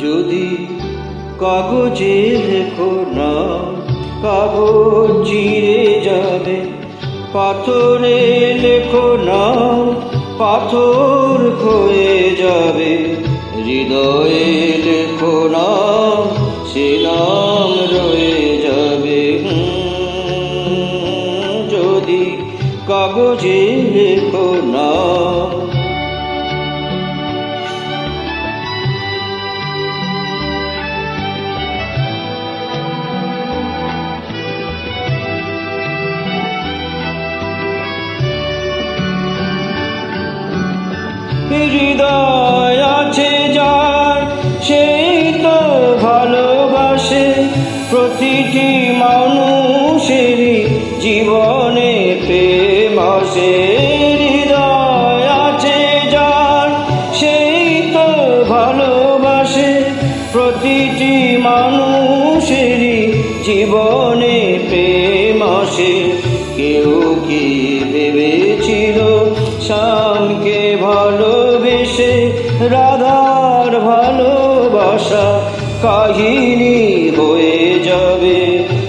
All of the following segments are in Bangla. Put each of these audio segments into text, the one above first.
যদি কাগজে লেখো না, কাগজ চিরে যাবে। পাথরে লেখো না, পাথর ক্ষয়ে যাবে। হৃদয়ে লেখো না, সে নাম রয়ে যাবে। যদি কাগজে লেখো না। হৃদয় আছে যার, সেই তো ভালোবাসে। প্রতিটি মানুষেরই জীবনে প্রেম আসে। হৃদয় আছে যার, সেই তো ভালোবাসে। প্রতিটি মানুষেরই জীবনে প্রেম আসে। কেউ কি ভেবেছিল শ্যামকে ভালোবেসে রাধার ভালোবাসা কাহিনী হয়ে যাবে।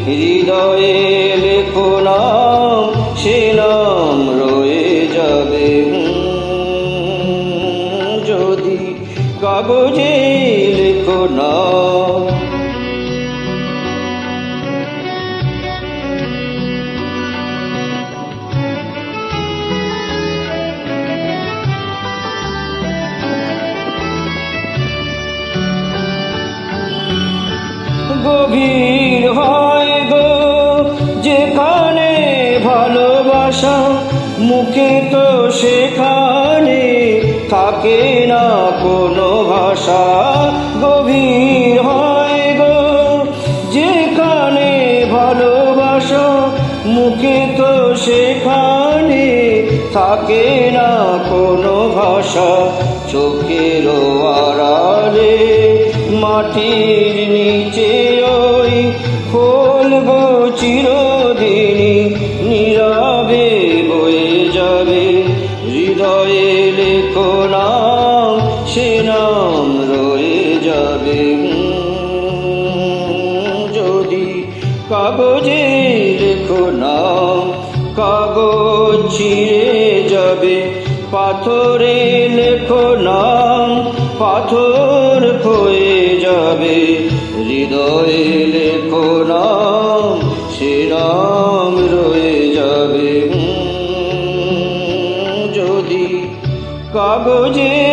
হৃদয়ে লেখো নাম, সে নাম রয়ে যাবে। যদি কাগজে লেখো না। গভীর হয় গো যেখানে ভালোবাসা, মুখে তো সেখানে থাকে না কোনো ভাষা। গভীর হয় গো যেখানে ভালোবাসা, মুখে তো সেখানে থাকে না কোনো ভাষা। চোখের আড়ালে মাটির নিচে ওই ফুল গো চিরদিনই নীরবে বয়ে যাবে। হৃদয়ে লেখো নাম, সে নাম রয়ে যাবে। যদি কাগজে লেখো নাম, কাগজ ছিঁড়ে যাবে। পাথরে লেখো নাম, পাথর ক্ষয়ে যাবে। হৃদয়ে লেখো নাম, সে নাম রয়ে যাবে। যদি কাগজে